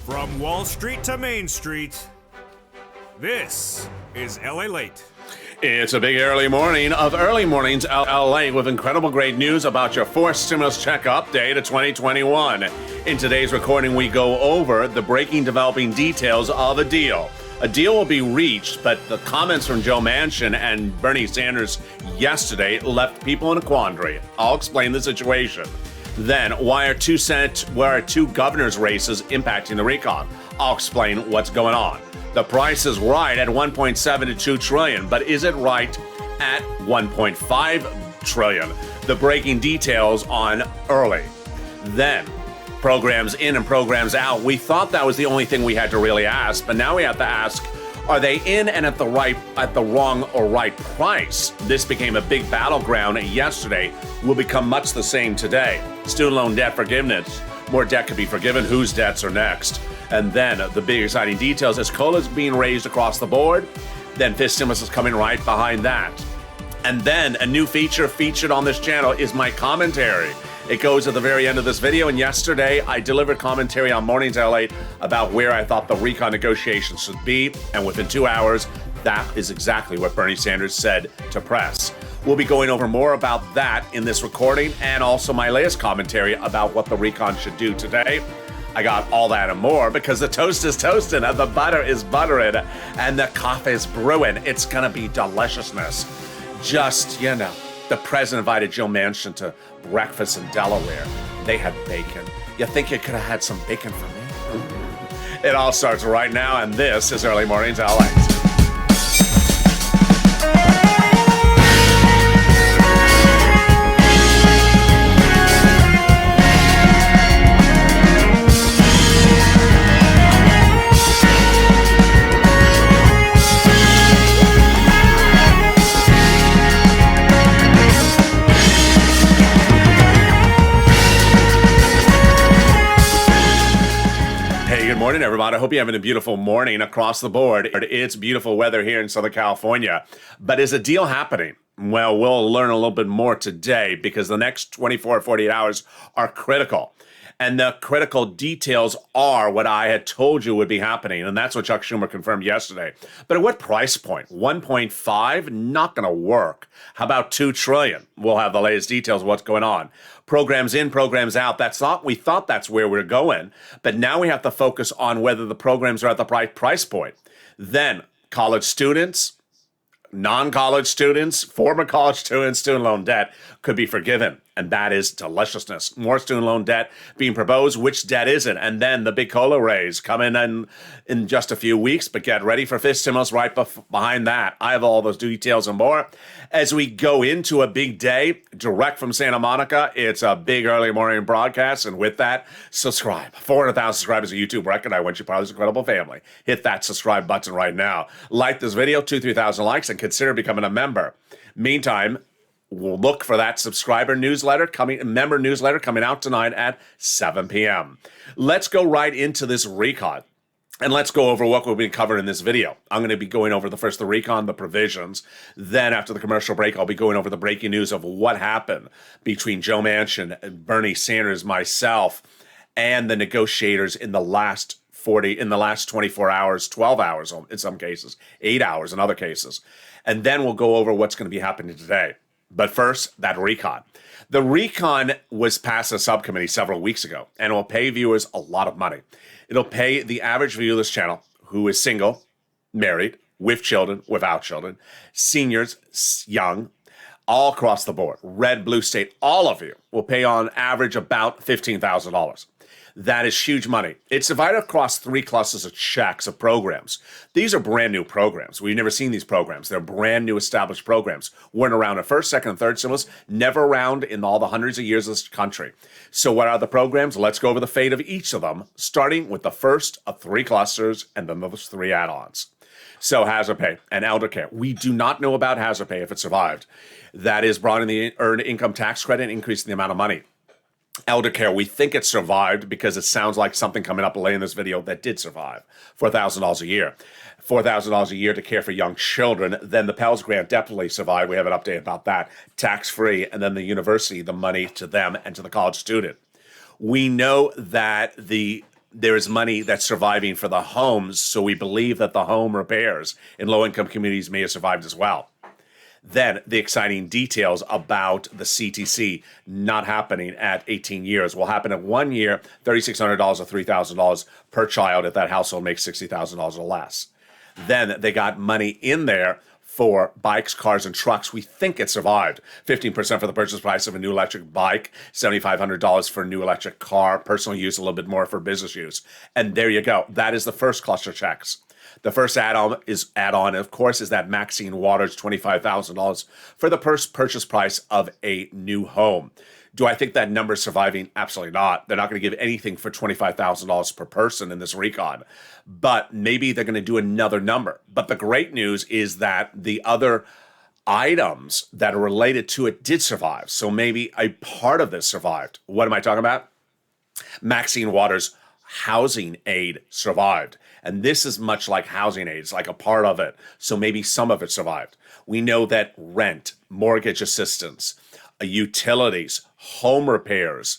From Wall Street to Main Street, this is LALATE. It's a big early morning of early mornings LA with incredible great news about your fourth stimulus check update of 2021. In today's recording, we go over the developing details of a deal. A deal will be reached, but the comments from Joe Manchin and Bernie Sanders yesterday left people in a quandary. I'll explain the situation. Then, why are two governors' races impacting the recon? I'll explain what's going on. The price is right at 1.7 to 2 trillion, but is it right at 1.5 trillion? The breaking details on early. Then, programs in and programs out. We thought that was the only thing we had to really ask, but now we have to ask, are they in and at the wrong or right price? This became a big battleground yesterday, will become much the same today. Student loan debt forgiveness. More debt could be forgiven. Whose debts are next? And then the big exciting details as COLA is being raised across the board. Then fifth stimulus is coming right behind that. And then a new feature featured on this channel is my commentary. It goes at the very end of this video, and yesterday I delivered commentary on Mornings LA about where I thought the recon negotiations should be, and within 2 hours, that is exactly what Bernie Sanders said to press. We'll be going over more about that in this recording, and also my latest commentary about what the recon should do today. I got all that and more because the toast is toasting, and the butter is buttering, and the coffee is brewing. It's gonna be deliciousness. Just, the president invited Joe Manchin to breakfast in Delaware. They had bacon. You think you could have had some bacon for me? It all starts right now, and this is Early Mornings LA. Good morning, everybody. I hope you're having a beautiful morning across the board. It's beautiful weather here in Southern California. But is a deal happening? Well, we'll learn a little bit more today because the next 24 or 48 hours are critical. And the critical details are what I had told you would be happening. And that's what Chuck Schumer confirmed yesterday. But at what price point? 1.5? Not going to work. How about 2 trillion? We'll have the latest details of what's going on. Programs in, programs out. We thought that's where we're going. But now we have to focus on whether the programs are at the right price point. Then college students, non-college students, former college students, student loan debt could be forgiven. And that is deliciousness. More student loan debt being proposed. Which debt is it? And then the big COLA raise coming in just a few weeks. But get ready for fifth stimulus right behind that. I have all those details and more. As we go into a big day, direct from Santa Monica, it's a big early morning broadcast. And with that, subscribe. 400,000 subscribers a YouTube record. I want you part of this incredible family. Hit that subscribe button right now. Like this video, 2,000-3,000 likes, and consider becoming a member. Meantime, we'll look for that member newsletter coming out tonight at 7 p.m. Let's go right into this recon. And let's go over what we'll be covering in this video. I'm going to be going over the recon, the provisions. Then after the commercial break, I'll be going over the breaking news of what happened between Joe Manchin, Bernie Sanders, myself, and the negotiators in the last 24 hours, 12 hours in some cases, 8 hours in other cases. And then we'll go over what's going to be happening today. But first, that recon. The recon was passed a subcommittee several weeks ago, and it will pay viewers a lot of money. It'll pay the average viewer of this channel who is single, married, with children, without children, seniors, young, all across the board, red, blue state, all of you will pay on average about $15,000. That is huge money. It's divided across 3 clusters of checks of programs. These are brand new programs. We've never seen these programs. They're brand new established programs. Weren't around in first, second, and third stimulus, never around in all the hundreds of years of this country. So what are the programs? Let's go over the fate of each of them, starting with the first of 3 clusters and then those 3 add-ons. So hazard pay and elder care. We do not know about hazard pay if it survived. That is brought in the earned income tax credit, increasing the amount of money. Elder care, we think it survived because it sounds like something coming up later in this video that did survive. $4,000 a year. $4,000 a year to care for young children. Then the Pell Grant definitely survived. We have an update about that. Tax-free. And then the university, the money to them and to the college student. We know that the there is money that's surviving for the homes, so we believe that the home repairs in low-income communities may have survived as well. Then the exciting details about the CTC not happening at 18 years will happen at 1 year, $3,600 or $3,000 per child if that household makes $60,000 or less. Then they got money in there for bikes, cars, and trucks. We think it survived. 15% for the purchase price of a new electric bike, $7,500 for a new electric car, personal use, a little bit more for business use. And there you go. That is the first cluster checks. The first add-on, of course, is that Maxine Waters $25,000 for the purchase price of a new home. Do I think that number is surviving? Absolutely not. They're not going to give anything for $25,000 per person in this recon, but maybe they're going to do another number. But the great news is that the other items that are related to it did survive. So maybe a part of this survived. What am I talking about? Maxine Waters' housing aid survived. And this is much like housing aid. It's like a part of it. So maybe some of it survived. We know that rent, mortgage assistance, utilities, home repairs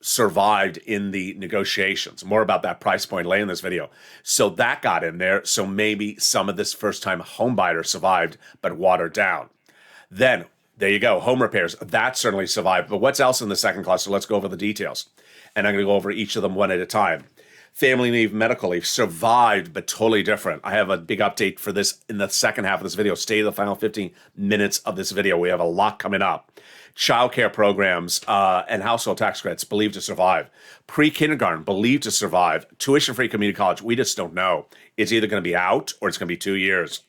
survived in the negotiations. More about that price point later in this video. So that got in there. So maybe some of this first-time home buyer survived, but watered down. Then, there you go, home repairs. That certainly survived. But what's else in the second cluster? Let's go over the details. And I'm going to go over each of them one at a time. Family leave, medical leave survived, but totally different. I have a big update for this in the second half of this video. Stay to the final 15 minutes of this video. We have a lot coming up. Childcare programs and household tax credits believed to survive. Pre-kindergarten believed to survive. Tuition-free community college, we just don't know. It's either going to be out or it's going to be 2 years.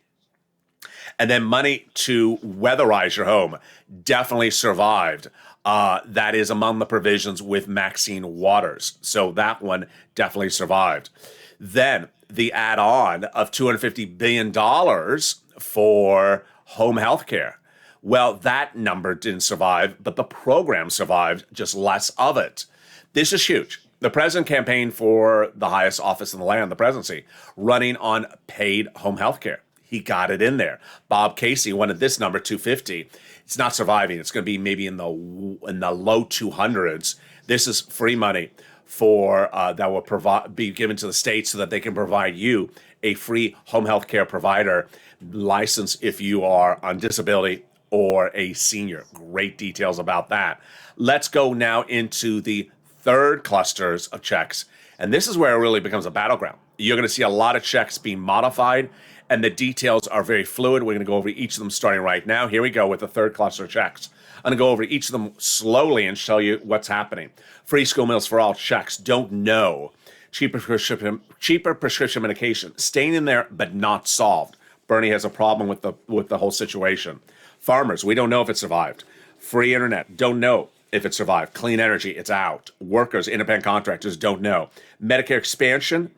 And then money to weatherize your home definitely survived. That is among the provisions with Maxine Waters. So that one definitely survived. Then the add-on of $250 billion for home health care. Well, that number didn't survive, but the program survived, just less of it. This is huge. The president campaigned for the highest office in the land, the presidency, running on paid home health care. He got it in there. Bob Casey wanted this number, 250. It's not surviving. It's going to be maybe in the low 200s. This is free money for that will be given to the states so that they can provide you a free home health care provider license if you are on disability or a senior. Great details about that. Let's go now into the third clusters of checks. And this is where it really becomes a battleground. You're going to see a lot of checks being modified, and the details are very fluid. We're going to go over each of them starting right now. Here we go with the third cluster of checks. I'm going to go over each of them slowly and show you what's happening. Free school meals for all checks. Don't know. Cheaper prescription medication. Staying in there, but not solved. Bernie has a problem with the whole situation. Farmers, we don't know if it survived. Free internet, don't know if it survived. Clean energy, it's out. Workers, independent contractors, don't know. Medicare expansion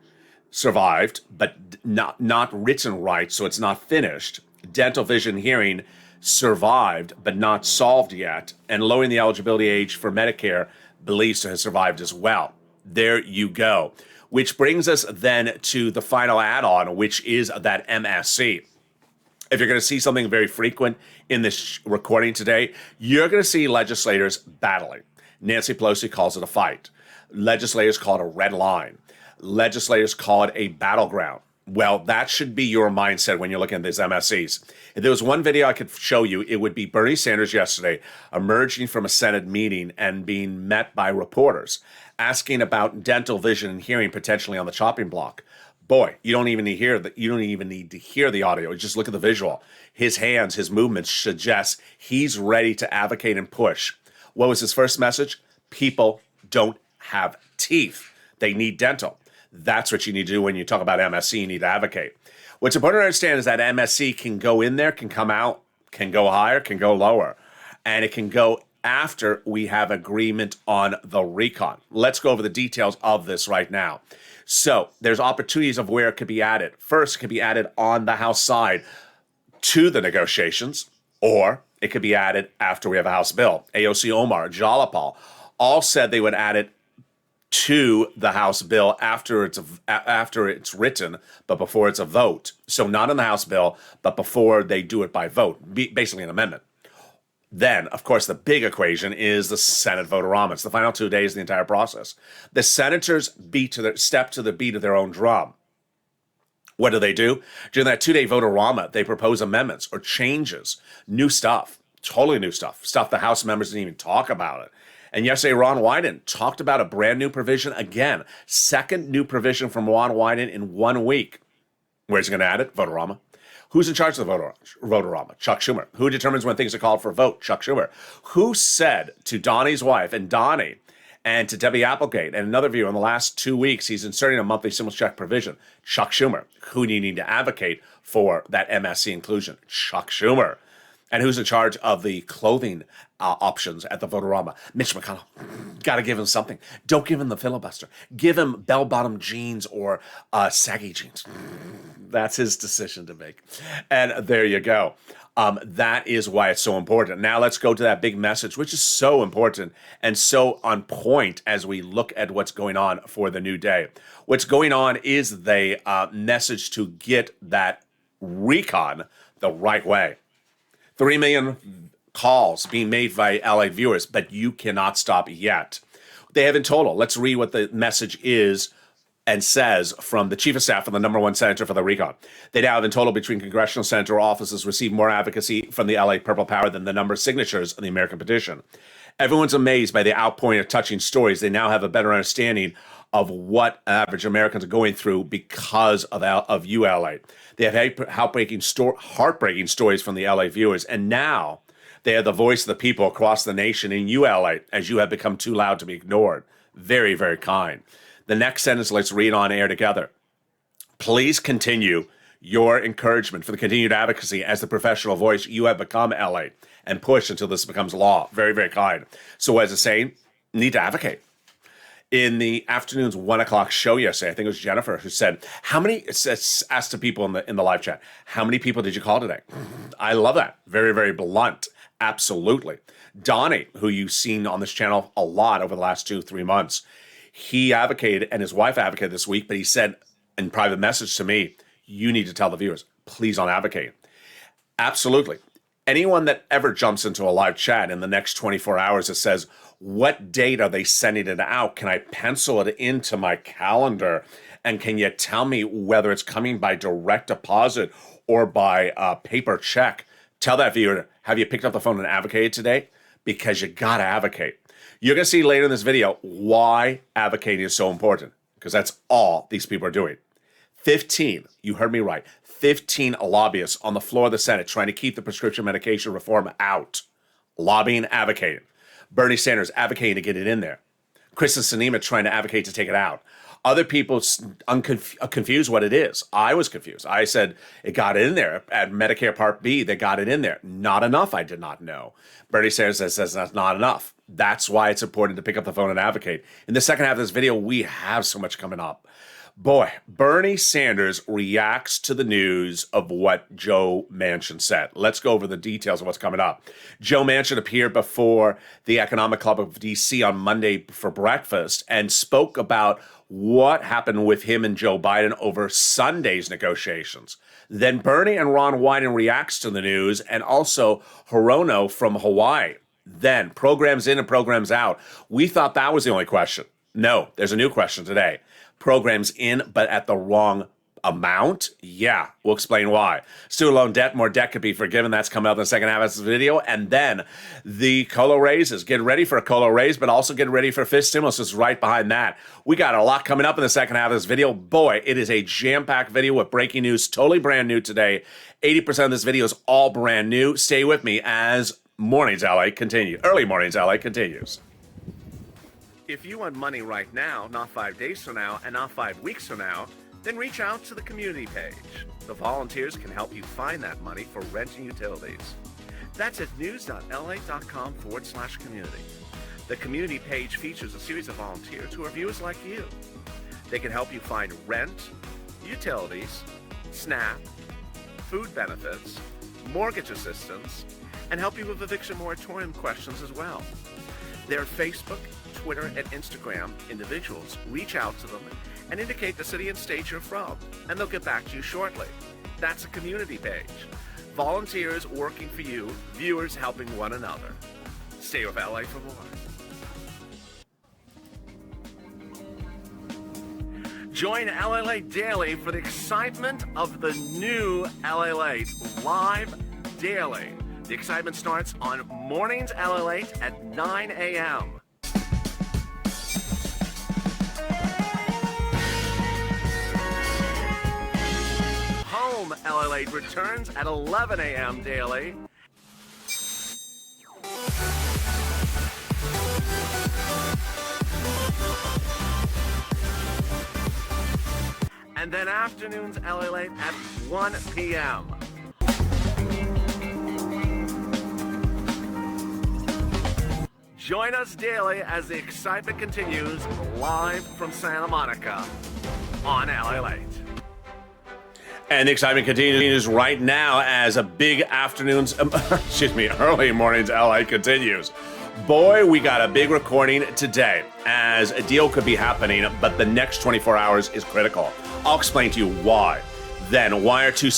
survived, but not written right, so it's not finished. Dental, vision, hearing survived, but not solved yet. And lowering the eligibility age for Medicare believes to have survived as well. There you go. Which brings us then to the final add-on, which is that MSC. If you're going to see something very frequent in this recording today, you're going to see legislators battling. Nancy Pelosi calls it a fight. Legislators call it a red line. Legislators call it a battleground. Well, that should be your mindset when you're looking at these MSCs. If there was one video I could show you, it would be Bernie Sanders yesterday emerging from a Senate meeting and being met by reporters asking about dental, vision, and hearing potentially on the chopping block. Boy, you don't even need to hear the audio. Just look at the visual. His hands, his movements suggest he's ready to advocate and push. What was his first message? People don't have teeth. They need dental. That's what you need to do when you talk about MSC. You need to advocate. What's important to understand is that MSC can go in there, can come out, can go higher, can go lower. And it can go after we have agreement on the recon. Let's go over the details of this right now. So there's opportunities of where it could be added. First, it could be added on the House side to the negotiations, or it could be added after we have a House bill. AOC Omar, Jalapal, all said they would add it to the House bill after it's written, but before it's a vote. So not in the House bill, but before they do it by vote, basically an amendment. Then, of course, the big equation is the Senate vote-a-rama. It's the final 2 days of the entire process. The senators step to the beat of their own drum. What do? During that 2-day vote-a-rama, they propose amendments or changes, new stuff, totally new stuff the House members didn't even talk about it. And yesterday, Ron Wyden talked about a brand new provision again, second new provision from Ron Wyden in 1 week. Where's he going to add it? Vote-a-rama. Who's in charge of the vote-a-rama? Chuck Schumer. Who determines when things are called for a vote? Chuck Schumer. Who said to Donnie's wife and Donnie and to Debbie Applegate and another viewer in the last 2 weeks, he's inserting a monthly stimulus check provision? Chuck Schumer. Who do you need to advocate for that MSC inclusion? Chuck Schumer. And who's in charge of the clothing options at the vote-a-rama? Mitch McConnell. Got to give him something. Don't give him the filibuster. Give him bell-bottom jeans or saggy jeans. That's his decision to make. And there you go. That is why it's so important. Now let's go to that big message, which is so important and so on point as we look at what's going on for the new day. What's going on is the message to get that recon the right way. 3 million calls being made by LA viewers, but you cannot stop yet. They have in total, let's read what the message is and says from the chief of staff of the number one senator for the recon. They now have in total between congressional senator offices received more advocacy from the LA Purple Power than the number of signatures on the American petition. Everyone's amazed by the outpouring of touching stories. They now have a better understanding of what average Americans are going through because of ULA. They have heartbreaking stories from the LA viewers, and now they are the voice of the people across the nation in ULA as you have become too loud to be ignored. Very, very kind. The next sentence, let's read on air together. Please continue your encouragement for the continued advocacy as the professional voice you have become, LA, and push until this becomes law. Very, very kind. So as I say, need to advocate. In the afternoon's 1 o'clock show yesterday, I think it was Jennifer who said, asked the people in the live chat, how many people did you call today? I love that. Very, very blunt. Absolutely. Donnie, who you've seen on this channel a lot over the last 2-3 months, he advocated and his wife advocated this week, but he said in private message to me, you need to tell the viewers, please don't advocate. Absolutely. Anyone that ever jumps into a live chat in the next 24 hours that says, what date are they sending it out? Can I pencil it into my calendar? And can you tell me whether it's coming by direct deposit or by paper check? Tell that viewer, have you picked up the phone and advocated today? Because you got to advocate. You're going to see later in this video why advocating is so important, because that's all these people are doing. 15, you heard me right, 15 lobbyists on the floor of the Senate trying to keep the prescription medication reform out. Lobbying, advocating. Bernie Sanders advocating to get it in there. Kristen Sinema trying to advocate to take it out. Other people confused what it is. I was confused. I said it got in there at Medicare Part B. They got it in there. Not enough, I did not know. Bernie Sanders says that's not enough. That's why it's important to pick up the phone and advocate. In the second half of this video, we have so much coming up. Boy, Bernie Sanders reacts to the news of what Joe Manchin said. Let's go over the details of what's coming up. Joe Manchin appeared before the Economic Club of D.C. on Monday for breakfast and spoke about what happened with him and Joe Biden over Sunday's negotiations. Then Bernie and Ron Wyden reacts to the news, and also Hirono from Hawaii. Then programs in and programs out. We thought that was the only question. No, there's a new question today. Programs in, but at the wrong amount? Yeah, we'll explain why. Student loan debt, more debt could be forgiven. That's coming up in the second half of this video. And then the COLA raises. Get ready for a COLA raise, but also get ready for fifth stimulus is right behind that. We got a lot coming up in the second half of this video. Boy, it is a jam-packed video with breaking news, totally brand new today. 80% of this video is all brand new. Stay with me as Mornings LA continues. Early Mornings LA continues. If you want money right now, not 5 days from now, and not 5 weeks from now, then reach out to the community page. The volunteers can help you find that money for rent and utilities. That's at news.la.com/community. The community page features a series of volunteers who are viewers like you. They can help you find rent, utilities, SNAP, food benefits, mortgage assistance, and help you with eviction moratorium questions as well. Their Facebook, Twitter, and Instagram individuals reach out to them and indicate the city and state you're from, and they'll get back to you shortly. That's a community page. volunteers working for you, viewers helping one another. Stay with LA for more. Join LALATE daily for the excitement of the new LALATE live daily. The excitement starts on mornings LALATE at 9 a.m. Home LALATE returns at 11 a.m. daily. And then afternoons LALATE at 1 p.m. Join us daily as the excitement continues live from Santa Monica on LALATE. And the excitement continues right now as a big afternoons, early mornings LA continues. Boy, we got a big recording today as a deal could be happening, but the next 24 hours is critical. I'll explain to you why. Then, why are two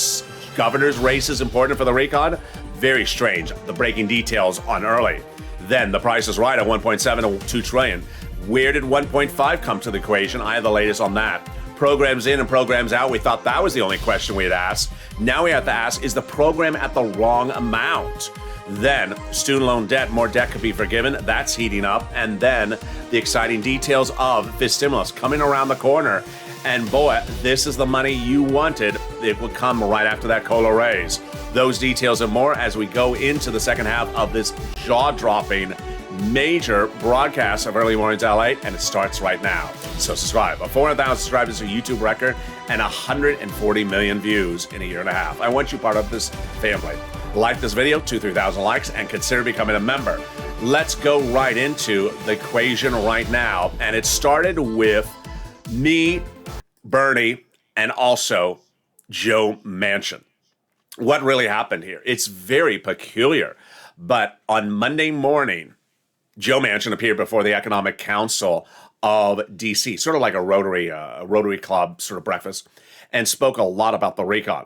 governors' races important for the recon? Very strange. The breaking details on early. Then, the price is right at 1.7 to 2 trillion. Where did 1.5 come to the equation? I have the latest on that. Programs in and programs out. We thought that was the only question we'd ask. Now we have to ask, is the program at the wrong amount? Then, student loan debt, more debt could be forgiven. That's heating up. And then, the exciting details of this stimulus coming around the corner. And boy, this is the money you wanted. It will come right after that COLA raise. Those details and more as we go into the second half of this jaw-dropping major broadcast of Early Mornings LA, and it starts right now. So subscribe. 400,000 subscribers is a YouTube record and 140 million views in a year and a half. I want you part of this family. Like this video, 2,000-3,000 likes, and consider becoming a member. Let's go right into the equation right now. And it started with me, Bernie, and also Joe Manchin. What really happened here? It's very peculiar. But on Monday morning, Joe Manchin appeared before the Economic Council of DC, sort of like a Rotary Club sort of breakfast, and spoke a lot about the recon.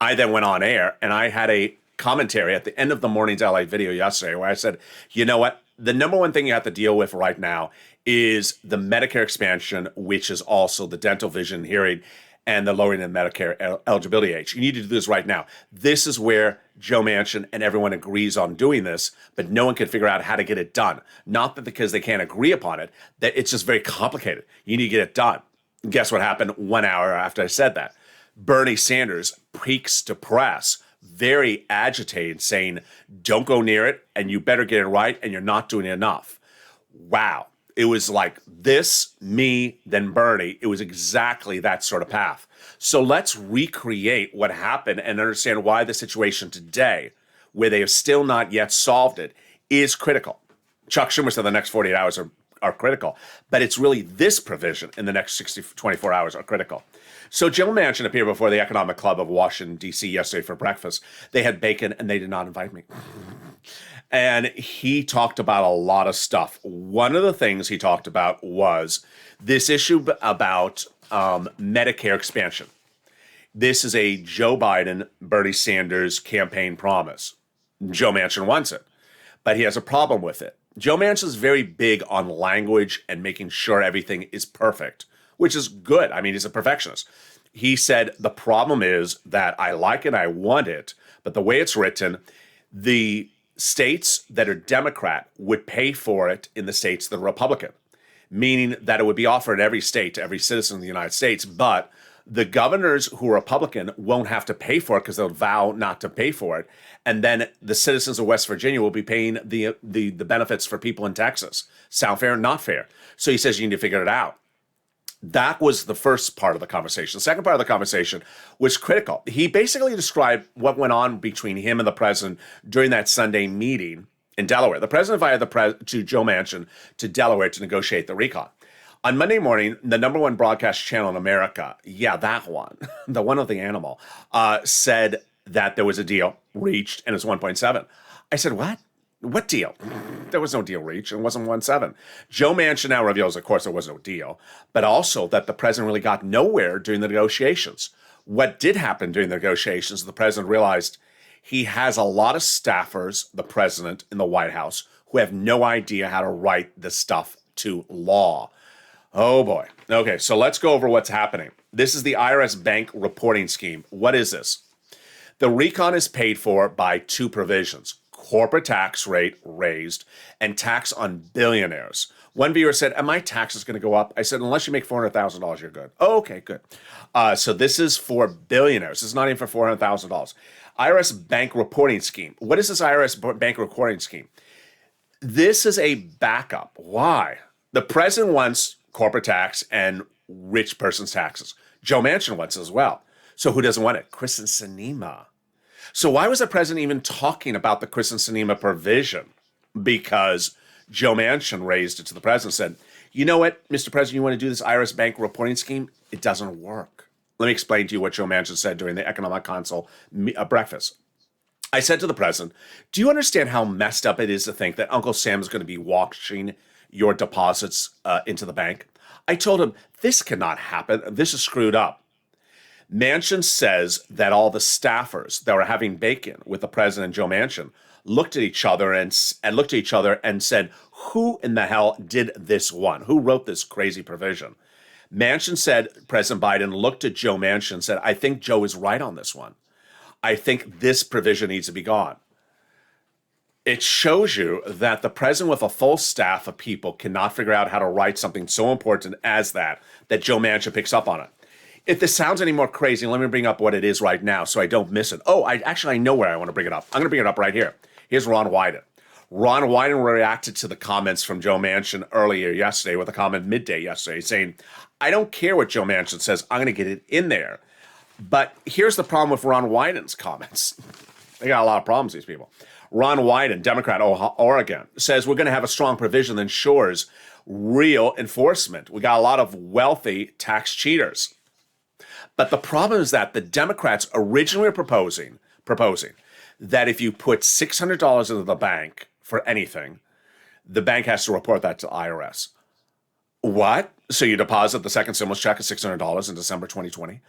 I then went on air, and I had a commentary at the end of the Morning's LA video yesterday where I said, you know what? The number one thing you have to deal with right now is the Medicare expansion, which is also the dental, vision, hearing, and the lowering of Medicare eligibility age. You need to do this right now. This is where Joe Manchin and everyone agrees on doing this, but no one can figure out how to get it done. Not that because they can't agree upon it, that it's just very complicated. You need to get it done. And guess what happened 1 hour after I said that? Bernie Sanders peaks to press, very agitated, saying, don't go near it, and you better get it right, and you're not doing enough. Wow. It was like this, me, then Bernie. It was exactly that sort of path. So let's recreate what happened and understand why the situation today, where they have still not yet solved it, is critical. Chuck Schumer said the next 48 hours are critical, but it's really this provision in the next 24 hours are critical. So Joe Manchin appeared before the Economic Club of Washington, D.C. yesterday for breakfast. They had bacon, and they did not invite me. And he talked about a lot of stuff. One of the things he talked about was this issue about Medicare expansion. This is a Joe Biden, Bernie Sanders campaign promise. Joe Manchin wants it, but he has a problem with it. Joe Manchin is very big on language and making sure everything is perfect, which is good. I mean, he's a perfectionist. He said, the problem is that I like it, I want it, but the way it's written, the states that are Democrat would pay for it in the states that are Republican, meaning that it would be offered in every state to every citizen of the United States, but the governors who are Republican won't have to pay for it because they'll vow not to pay for it. And then the citizens of West Virginia will be paying the benefits for people in Texas. Sound fair? Not fair. So he says you need to figure it out. That was the first part of the conversation. The second part of the conversation was critical. He basically described what went on between him and the president during that Sunday meeting in Delaware. The president invited Joe Manchin to Delaware to negotiate the recon. On Monday morning, the number one broadcast channel in America, that one, the one of the animal, said that there was a deal reached and it's 1.7. I said, what? What deal? There was no deal reached. It wasn't 1.7. Joe Manchin now reveals, of course, there was no deal, but also that the president really got nowhere during the negotiations. What did happen during the negotiations, the president realized He has a lot of staffers, the president in the White House, who have no idea how to write this stuff to law. Oh boy. Okay, so let's go over what's happening. This is the IRS bank reporting scheme. What is this? The recon is paid for by two provisions: corporate tax rate raised and tax on billionaires. One viewer said, "Are my taxes going to go up?" I said, "Unless you make $400,000, you're good." Oh, okay, good. So this is for billionaires. This is not even for $400,000. IRS bank reporting scheme. What is this IRS bank reporting scheme? This is a backup. Why? The president wants corporate tax and rich person's taxes. Joe Manchin wants it as well. So who doesn't want it? Chris and Sinema. So why was the president even talking about the Chris and Sinema provision? Because Joe Manchin raised it to the president and said, "You know what, Mr. President, you want to do this IRS bank reporting scheme? It doesn't work." Let me explain to you what Joe Manchin said during the Economic Council breakfast. I said to the president, "Do you understand how messed up it is to think that Uncle Sam is going to be washing your deposits into the bank?" I told him, "This cannot happen. This is screwed up." Manchin says that all the staffers that were having bacon with the president, Joe Manchin, looked at each other and said, "Who in the hell did this one? Who wrote this crazy provision?" Manchin said President Biden looked at Joe Manchin and said, "I think Joe is right on this one. I think this provision needs to be gone." It shows you that the president with a full staff of people cannot figure out how to write something so important as that Joe Manchin picks up on it. If this sounds any more crazy, let me bring up what it is right now so I don't miss it. Oh, I know where I want to bring it up. I'm going to bring it up right here. Here's Ron Wyden. Ron Wyden reacted to the comments from Joe Manchin earlier yesterday with a comment midday yesterday saying, "I don't care what Joe Manchin says. I'm going to get it in there." But here's the problem with Ron Wyden's comments. They got a lot of problems, these people. Ron Wyden, Democrat, Oregon, says we're going to have a strong provision that ensures real enforcement. We got a lot of wealthy tax cheaters. But the problem is that the Democrats originally were proposing that if you put $600 into the bank for anything, the bank has to report that to the IRS. What? So you deposit the second stimulus check of $600 in December 2020,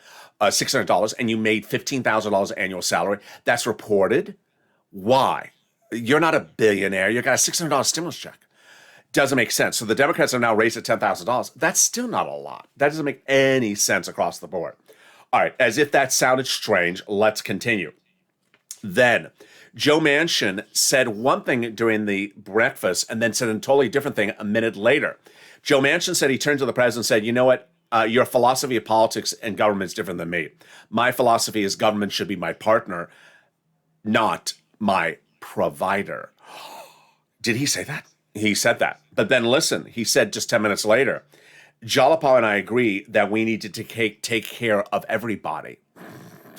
$600, and you made $15,000 annual salary. That's reported. Why? You're not a billionaire. You got a $600 stimulus check. Doesn't make sense. So the Democrats have now raised it $10,000. That's still not a lot. That doesn't make any sense across the board. All right, as if that sounded strange, let's continue. Then Joe Manchin said one thing during the breakfast and then said a totally different thing a minute later. Joe Manchin said he turned to the president and said, "You know what? Your philosophy of politics and government is different than me. My philosophy is government should be my partner, not my provider." Did he say that? He said that. But then listen, he said just 10 minutes later, "Jalapal and I agree that we need to take care of everybody."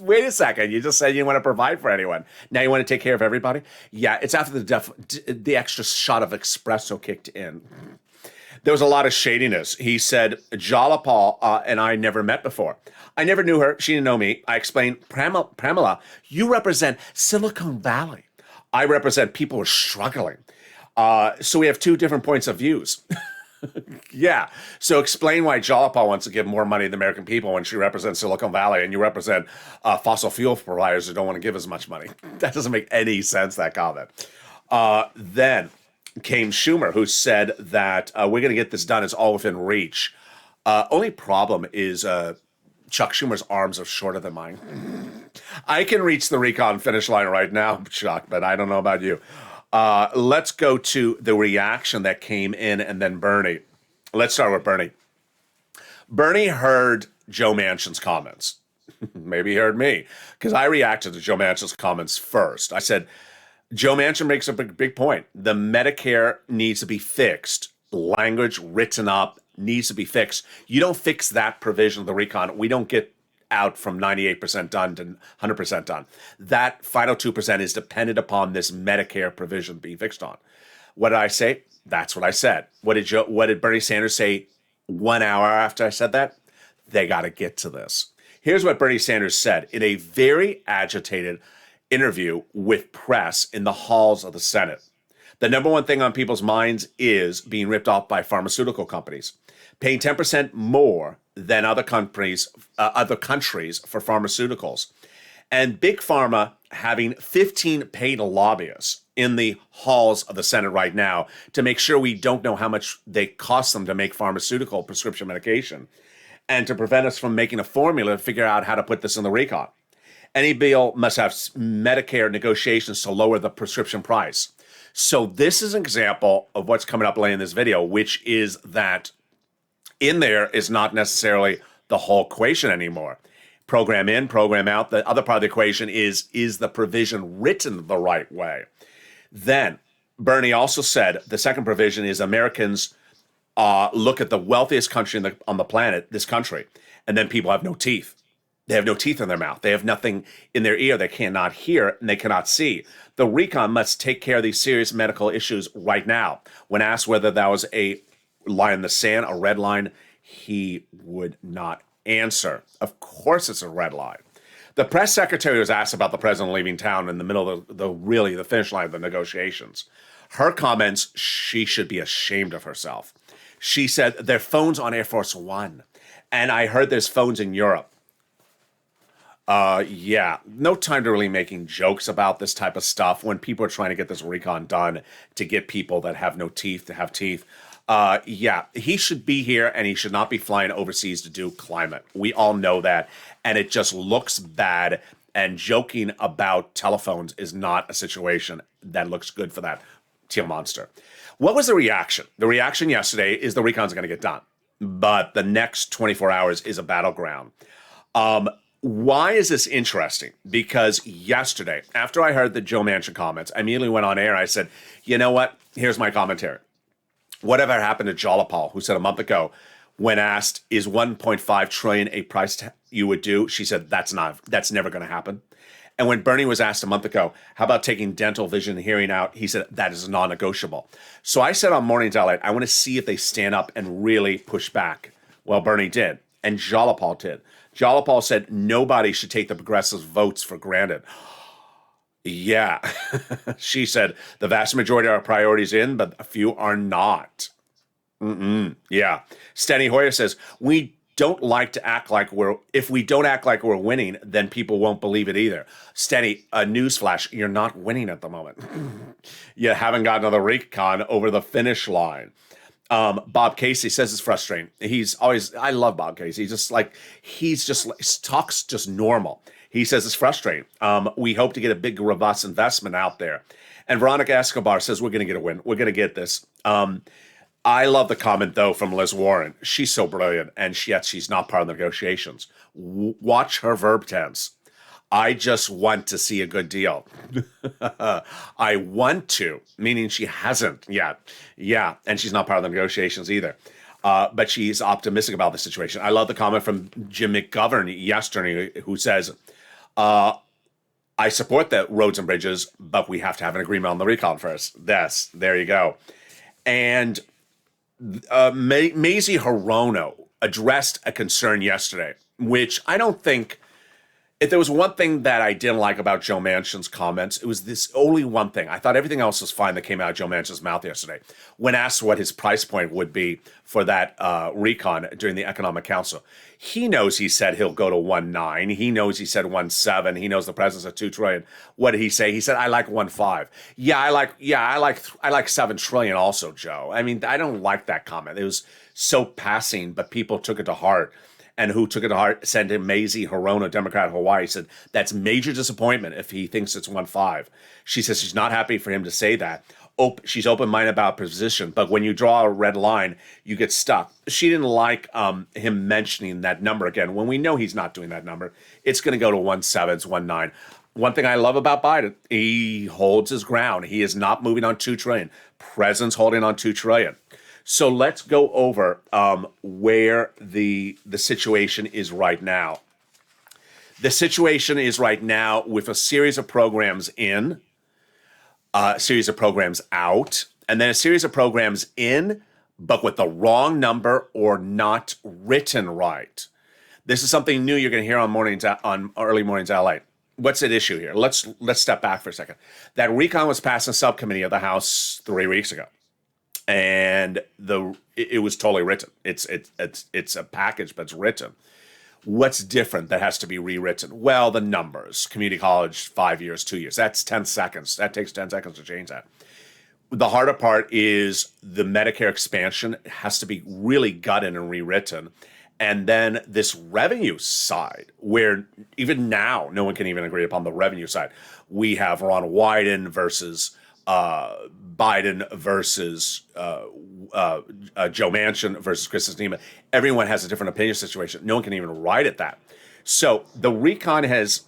Wait a second. You just said you want to provide for anyone. Now you want to take care of everybody? Yeah, it's after the extra shot of espresso kicked in. There was a lot of shadiness. He said, "Jalapal and I never met before. I never knew her. She didn't know me." I explained, Pramila, you represent Silicon Valley. I represent people who are struggling. So we have two different points of views. Yeah. So explain why Jalapal wants to give more money to the American people when she represents Silicon Valley and you represent fossil fuel providers who don't want to give as much money. That doesn't make any sense, that comment. Then came Schumer, who said that we're going to get this done. It's all within reach. Only problem is Chuck Schumer's arms are shorter than mine. I can reach the recon finish line right now, Chuck, but I don't know about you. Let's go to the reaction that came in and then Bernie. Let's start with Bernie. Bernie heard Joe Manchin's comments. Maybe he heard me because I reacted to Joe Manchin's comments first. I said, Joe Manchin makes a big point. The Medicare needs to be fixed. Language written up needs to be fixed. You don't fix that provision of the recon, we don't get out from 98% done to 100% done. That final 2% is dependent upon this Medicare provision being fixed on. What did I say? That's what I said. What did Bernie Sanders say 1 hour after I said that? They got to get to this. Here's what Bernie Sanders said in a very agitated interview with press in the halls of the Senate. The number one thing on people's minds is being ripped off by pharmaceutical companies, paying 10% more than other countries for pharmaceuticals. And Big Pharma having 15 paid lobbyists in the halls of the Senate right now to make sure we don't know how much they cost them to make pharmaceutical prescription medication, and to prevent us from making a formula to figure out how to put this in the recon. Any bill must have Medicare negotiations to lower the prescription price. So this is an example of what's coming up later in this video, which is that in there is not necessarily the whole equation anymore. Program in, program out. The other part of the equation is the provision written the right way? Then Bernie also said the second provision is Americans look at the wealthiest country on the planet, this country, and then people have no teeth. They have no teeth in their mouth. They have nothing in their ear. They cannot hear and they cannot see. The recon must take care of these serious medical issues right now. When asked whether that was a line in the sand, a red line, he would not answer. Of course it's a red line. The press secretary was asked about the president leaving town in the middle of the finish line of the negotiations. Her comments, she should be ashamed of herself. She said, their phones on Air Force One. And I heard there's phones in Europe. Yeah, no time to really making jokes about this type of stuff when people are trying to get this recon done to get people that have no teeth to have teeth. Yeah, he should be here and he should not be flying overseas to do climate. We all know that. And it just looks bad. And joking about telephones is not a situation that looks good for that teal monster. What was the reaction? The reaction yesterday is the recon's going to get done. But the next 24 hours is a battleground. Why is this interesting? Because yesterday, after I heard the Joe Manchin comments, I immediately went on air. I said, you know what? Here's my commentary. Whatever happened to Jalapal, who said a month ago, when asked, is 1.5 trillion a price you would do? She said, that's never going to happen. And when Bernie was asked a month ago, how about taking dental, vision, and hearing out? He said, that is non-negotiable. So I said on Morning's LALATE, I want to see if they stand up and really push back. Well, Bernie did. And Jalapal did. Jalapal said nobody should take the progressives' votes for granted. Yeah. She said the vast majority of our priorities in, but a few are not. Yeah. Steny Hoyer says, we don't like to act like if we don't act like we're winning, then people won't believe it either. Steny, a newsflash, you're not winning at the moment. You haven't gotten to the recon over the finish line. Bob Casey says it's frustrating. I love Bob Casey. He talks just normal. He says it's frustrating. We hope to get a big, robust investment out there. And Veronica Escobar says we're going to get a win. We're going to get this. I love the comment, though, from Liz Warren. She's so brilliant, and yet she's not part of the negotiations. Watch her verb tense. I just want to see a good deal. I want to, meaning she hasn't yet. Yeah, and she's not part of the negotiations either. But she's optimistic about the situation. I love the comment from Jim McGovern yesterday, who says, I support the roads and bridges, but we have to have an agreement on the recon first. Yes, there you go. And Mazie Hirono addressed a concern yesterday, which I don't think. If there was one thing that I didn't like about Joe Manchin's comments, it was this only one thing. I thought everything else was fine that came out of Joe Manchin's mouth yesterday. When asked what his price point would be for that recon during the Economic Council, he knows he said he'll go to 1.9. He knows he said 1.7. He knows the president's at 2 trillion. What did he say? He said, I like 1.5. I like 7 trillion also, Joe. I mean, I don't like that comment. It was so passing, but people took it to heart. And who took it to heart, sent him Mazie Hirono, Democrat of Hawaii, said, that's major disappointment if he thinks it's 1.5. She says she's not happy for him to say that. She's open-minded about position, but when you draw a red line, you get stuck. She didn't like him mentioning that number again. When we know he's not doing that number, it's going to go to 1.7, it's 1.9. One thing I love about Biden, he holds his ground. He is not moving on 2 trillion. President's holding on 2 trillion. So let's go over where the situation is right now. The situation is right now with a series of programs in, a series of programs out, and then a series of programs in, but with the wrong number or not written right. This is something new you're going to hear on early mornings LA. What's at issue here? Let's step back for a second. That recon was passed in subcommittee of the House 3 weeks ago. And it was totally written. It's a package, but it's written. What's different that has to be rewritten? Well, the numbers. Community college, 5 years, 2 years. That's 10 seconds. That takes 10 seconds to change that. The harder part is the Medicare expansion has to be really gutted and rewritten. And then this revenue side, where even now, no one can even agree upon the revenue side. We have Ron Wyden versus Biden versus Joe Manchin versus Kristen Sinema. Everyone has a different opinion situation. No one can even write at that. So the recon has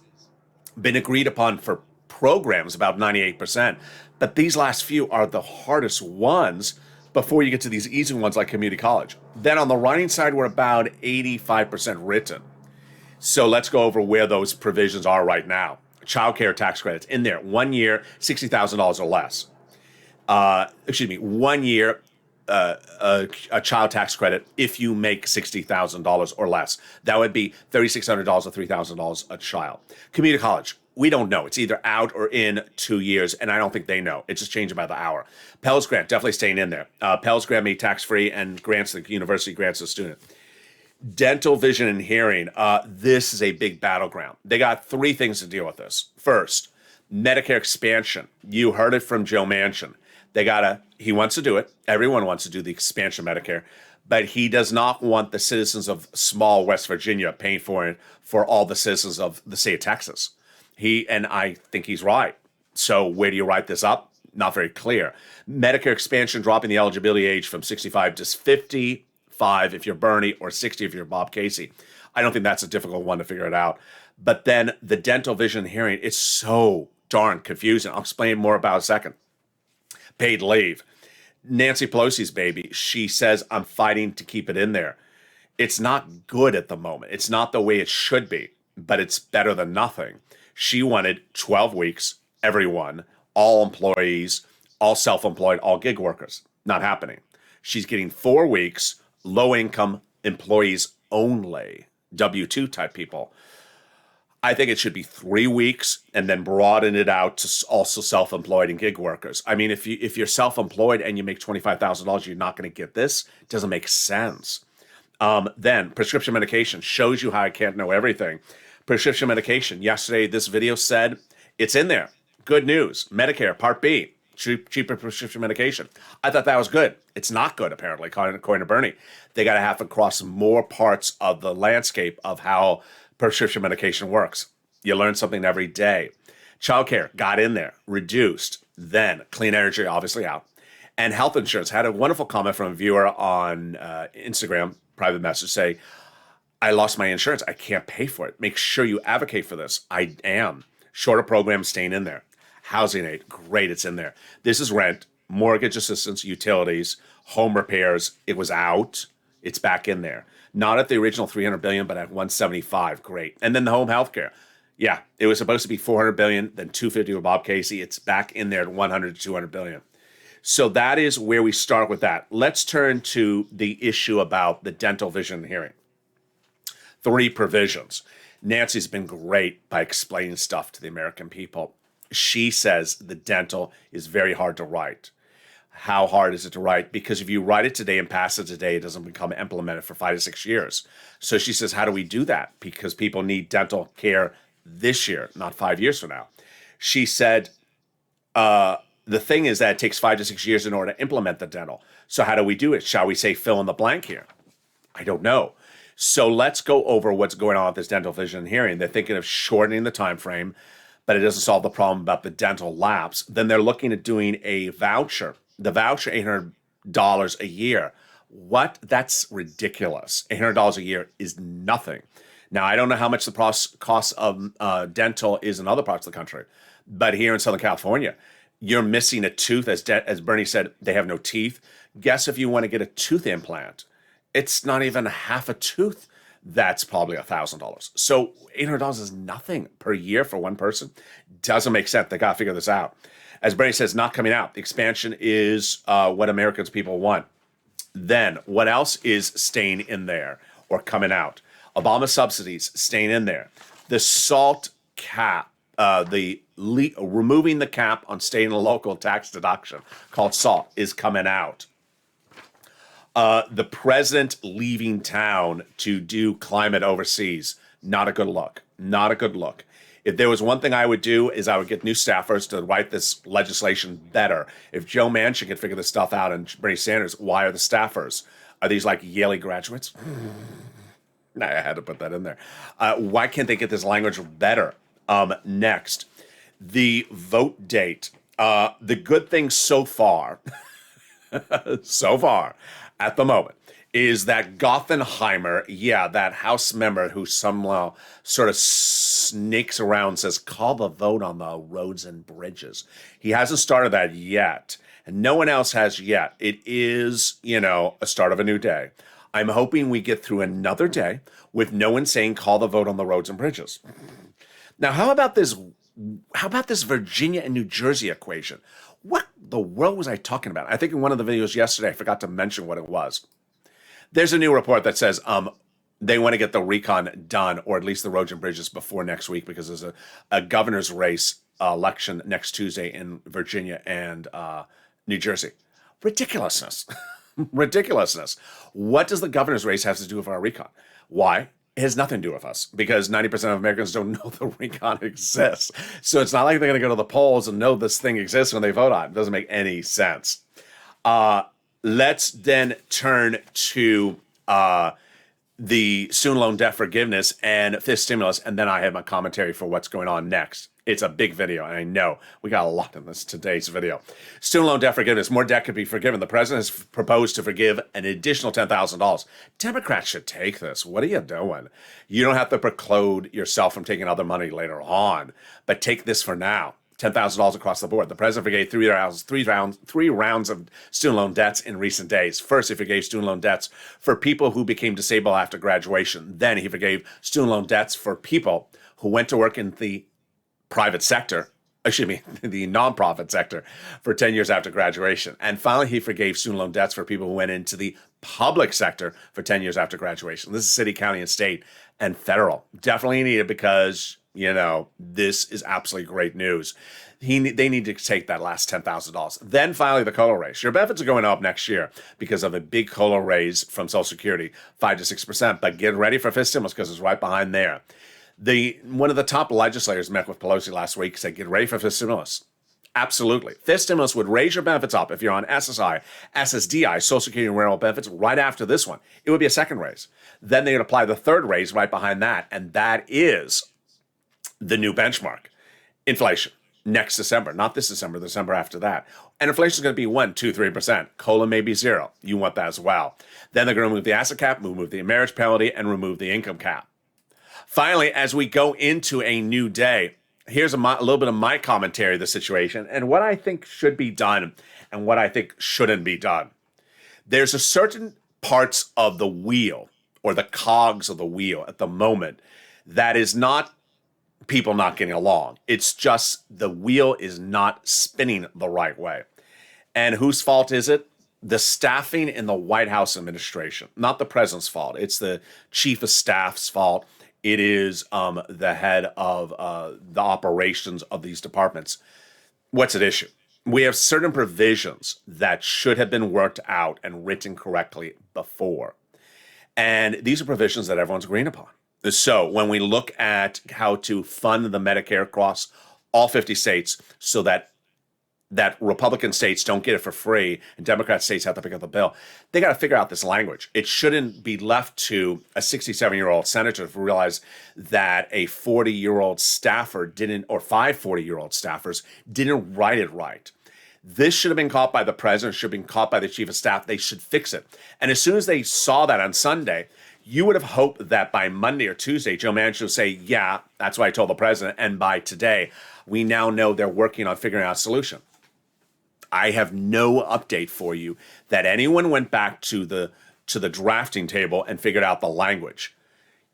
been agreed upon for programs about 98%, but these last few are the hardest ones before you get to these easy ones like community college. Then on the writing side, we're about 85% written. So let's go over where those provisions are right now. Child care tax credits in there, 1 year, $60,000 or less. 1 year, a child tax credit if you make $60,000 or less. That would be $3,600 or $3,000 a child. Community college, we don't know. It's either out or in 2 years, and I don't think they know. It's just changing by the hour. Pell's Grant, definitely staying in there. Pell's Grant made tax-free and grants the university grants the student. Dental, vision, and hearing. This is a big battleground. They got 3 things to deal with this. First, Medicare expansion. You heard it from Joe Manchin. He wants to do it. Everyone wants to do the expansion of Medicare, but he does not want the citizens of small West Virginia paying for it for all the citizens of the state of Texas. And I think he's right. So where do you write this up? Not very clear. Medicare expansion, dropping the eligibility age from 65 to 55 if you're Bernie or 60 if you're Bob Casey. I don't think that's a difficult one to figure it out. But then the dental, vision, and hearing, it's so darn confusing. I'll explain more about in a second. Paid leave. Nancy Pelosi's baby, she says, I'm fighting to keep it in there. It's not good at the moment. It's not the way it should be, but it's better than nothing. She wanted 12 weeks, everyone, all employees, all self-employed, all gig workers. Not happening. She's getting 4 weeks, low-income employees only, W-2 type people. I think it should be 3 weeks and then broaden it out to also self-employed and gig workers. I mean, if you're self-employed and you make $25,000, you're not going to get this. It doesn't make sense. Then prescription medication shows you how I can't know everything. Prescription medication. Yesterday, this video said it's in there. Good news. Medicare Part B, cheaper prescription medication. I thought that was good. It's not good, apparently, according to Bernie. They got to have across more parts of the landscape of how prescription medication works. You learn something every day. Childcare got in there, reduced. Then clean energy, obviously out. And health insurance. Had a wonderful comment from a viewer on Instagram, private message, say, I lost my insurance. I can't pay for it. Make sure you advocate for this. I am. Shorter programs staying in there. Housing aid, great, it's in there. This is rent, mortgage assistance, utilities, home repairs. It was out. It's back in there. Not at the original $300 billion, but at $175. Great. And then the home health care. Yeah, it was supposed to be $400 billion, then $250 with Bob Casey. It's back in there at $100 to $200 billion. So that is where we start with that. Let's turn to the issue about the dental, vision, and hearing. 3 provisions. Nancy's been great by explaining stuff to the American people. She says the dental is very hard to write. How hard is it to write? Because if you write it today and pass it today, it doesn't become implemented for 5 to 6 years. So she says, how do we do that? Because people need dental care this year, not 5 years from now. She said, the thing is that it takes 5 to 6 years in order to implement the dental. So how do we do it? Shall we say fill in the blank here? I don't know. So let's go over what's going on with this dental, vision, and hearing. They're thinking of shortening the time frame, but it doesn't solve the problem about the dental lapse. Then they're looking at doing a voucher. The voucher, $800 a year. What? That's ridiculous. $800 a year is nothing. Now, I don't know how much the cost of dental is in other parts of the country, but here in Southern California, you're missing a tooth. As Bernie said, they have no teeth. Guess if you want to get a tooth implant, it's not even half a tooth. That's probably $1,000. So $800 is nothing per year for one person. Doesn't make sense. They got to figure this out. As Bernie says, not coming out. The expansion is what Americans people want. Then what else is staying in there or coming out? Obama subsidies staying in there. The SALT cap, removing the cap on state and local tax deduction called SALT is coming out. The president leaving town to do climate overseas. Not a good look. Not a good look. If there was one thing I would do is I would get new staffers to write this legislation better. If Joe Manchin could figure this stuff out and Bernie Sanders, why are the staffers? Are these like Yale graduates? I had to put that in there. Why can't they get this language better? Next, the vote date. The good thing so far, at the moment, is that Gothenheimer, that House member who somehow sort of snakes around, says, call the vote on the roads and bridges. He hasn't started that yet, and no one else has yet. It is, a start of a new day. I'm hoping we get through another day with no one saying, call the vote on the roads and bridges. Now, how about this Virginia and New Jersey equation? What the world was I talking about? I think in one of the videos yesterday, I forgot to mention what it was. There's a new report that says they want to get the recon done, or at least the roads and bridges, before next week, because there's a governor's race election next Tuesday in Virginia and New Jersey. Ridiculousness. Ridiculousness. What does the governor's race have to do with our recon? Why? It has nothing to do with us, because 90% of Americans don't know the recon exists. So it's not like they're going to go to the polls and know this thing exists when they vote on it. It doesn't make any sense. Let's then turn to the student loan debt forgiveness and fifth stimulus, and then I have my commentary for what's going on next. It's a big video, and I know we got a lot in today's video. Student loan debt forgiveness. More debt could be forgiven. The president has proposed to forgive an additional $10,000. Democrats should take this. What are you doing? You don't have to preclude yourself from taking other money later on, but take this for now. $10,000 across the board. The president forgave three rounds of student loan debts in recent days. First, he forgave student loan debts for people who became disabled after graduation. Then he forgave student loan debts for people who went to work in the private sector, the nonprofit sector, for 10 years after graduation. And finally, he forgave student loan debts for people who went into the public sector for 10 years after graduation. This is city, county, and state, and federal. Definitely needed, because this is absolutely great news. They need to take that last $10,000. Then finally, the COLA raise. Your benefits are going up next year because of a big COLA raise from Social Security, 5 to 6%. But get ready for fifth stimulus, because it's right behind there. One of the top legislators met with Pelosi last week, said, get ready for fifth stimulus. Absolutely. Fifth stimulus would raise your benefits up if you're on SSI, SSDI, Social Security and Rural Benefits right after this one. It would be a second raise. Then they would apply the third raise right behind that, and that is the new benchmark. Inflation next December, not this December, the December after that. And inflation is going to be 1%, 2%, 3%. COLA may be 0. You want that as well. Then they're going to remove the asset cap, remove the marriage penalty, and remove the income cap. Finally, as we go into a new day, here's a little bit of my commentary of the situation and what I think should be done and what I think shouldn't be done. There's a certain parts of the wheel, or the cogs of the wheel at the moment, that is not people not getting along. It's just the wheel is not spinning the right way. And whose fault is it? The staffing in the White House administration. Not the president's fault. It's the chief of staff's fault. It is the head of the operations of these departments. What's at issue? We have certain provisions that should have been worked out and written correctly before. And these are provisions that everyone's agreeing upon. So when we look at how to fund the Medicare across all 50 states so that Republican states don't get it for free and Democrat states have to pick up the bill, they got to figure out this language. It shouldn't be left to a 67-year-old senator to realize that a 40-year-old staffer didn't, or 5 40-year-old staffers didn't write it right. This should have been caught by the president, should have been caught by the chief of staff. They should fix it. And as soon as they saw that on Sunday, you would have hoped that by Monday or Tuesday, Joe Manchin would say, yeah, that's what I told the president. And by today, we now know they're working on figuring out a solution. I have no update for you that anyone went back to the drafting table and figured out the language.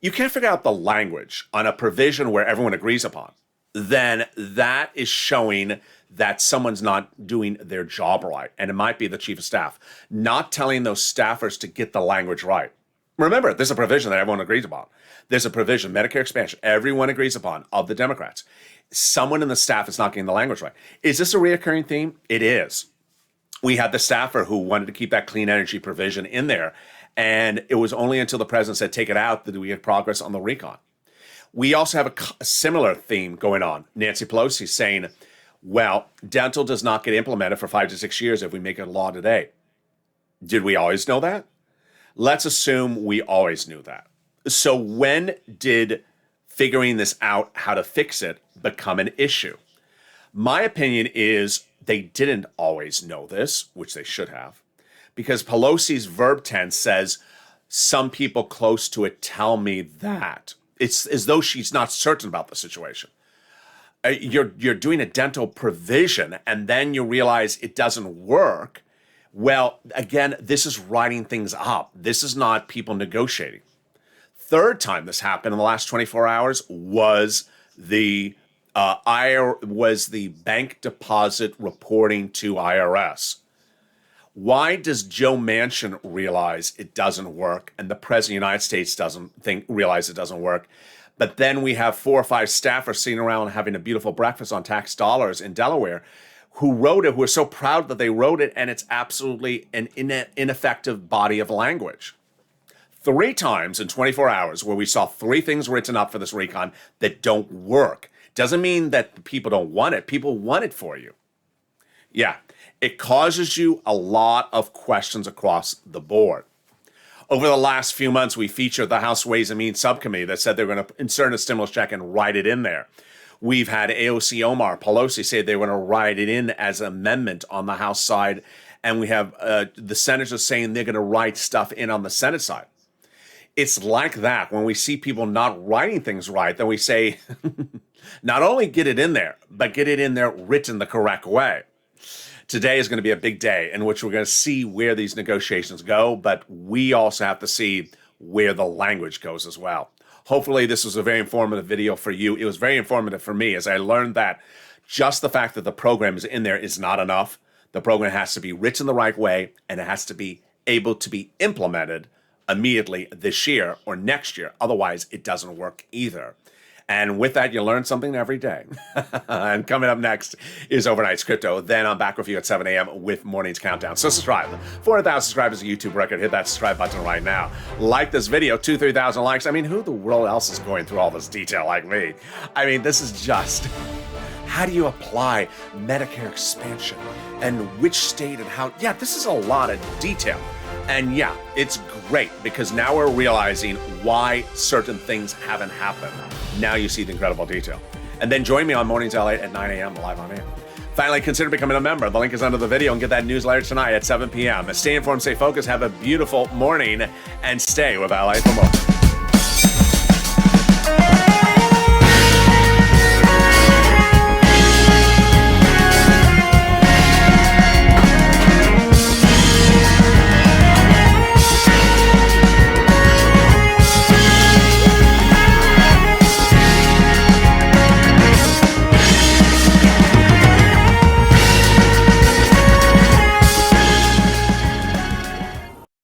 You can't figure out the language on a provision where everyone agrees upon. Then that is showing that someone's not doing their job right. And it might be the chief of staff not telling those staffers to get the language right. Remember, there's a provision that everyone agrees upon. There's a provision, Medicare expansion, everyone agrees upon, of the Democrats. Someone in the staff is not getting the language right. Is this a reoccurring theme? It is. We had the staffer who wanted to keep that clean energy provision in there. And it was only until the president said, take it out, that we had progress on the recon. We also have a similar theme going on. Nancy Pelosi saying, well, dental does not get implemented for 5 to 6 years if we make it a law today. Did we always know that? Let's assume we always knew that. So when did figuring this out, how to fix it, become an issue? My opinion is they didn't always know this, which they should have, because Pelosi's verb tense says, some people close to it tell me that. It's as though she's not certain about the situation. You're doing a dental provision and then you realize it doesn't work. Well, again, this is writing things up. This is not people negotiating. Third time this happened in the last 24 hours was the bank deposit reporting to IRS. Why does Joe Manchin realize it doesn't work and the President of the United States doesn't realize it doesn't work? But then we have 4 or 5 staffers sitting around having a beautiful breakfast on tax dollars in Delaware who wrote it, who are so proud that they wrote it, and it's absolutely an ineffective body of language. 3 times in 24 hours where we saw 3 things written up for this recon that don't work. Doesn't mean that people don't want it. People want it for you. Yeah, it causes you a lot of questions across the board. Over the last few months, we featured the House Ways and Means Subcommittee that said they're going to insert a stimulus check and write it in there. We've had AOC Omar Pelosi say they were going to write it in as an amendment on the House side. And we have the senators saying they're going to write stuff in on the Senate side. It's like that. When we see people not writing things right, then we say, not only get it in there, but get it in there written the correct way. Today is going to be a big day in which we're going to see where these negotiations go, but we also have to see where the language goes as well. Hopefully this was a very informative video for you. It was very informative for me as I learned that just the fact that the program is in there is not enough. The program has to be written the right way, and it has to be able to be implemented immediately this year or next year. Otherwise, it doesn't work either. And with that, you learn something every day. And coming up next is Overnight's Crypto. Then I'm back with you at 7 a.m. with Morning's Countdown. So subscribe. 400,000 subscribers, a YouTube record. Hit that subscribe button right now. Like this video, 2,000-3,000 likes. I mean, who the world else is going through all this detail like me? I mean, this is just... How do you apply Medicare expansion and which state and how? Yeah, this is a lot of detail. And yeah, it's great because now we're realizing why certain things haven't happened. Now you see the incredible detail. And then join me on Mornings LA at 9 a.m. live on air. Finally, consider becoming a member. The link is under the video, and get that newsletter tonight at 7 p.m. Stay informed, stay focused, have a beautiful morning, and stay with LA for more.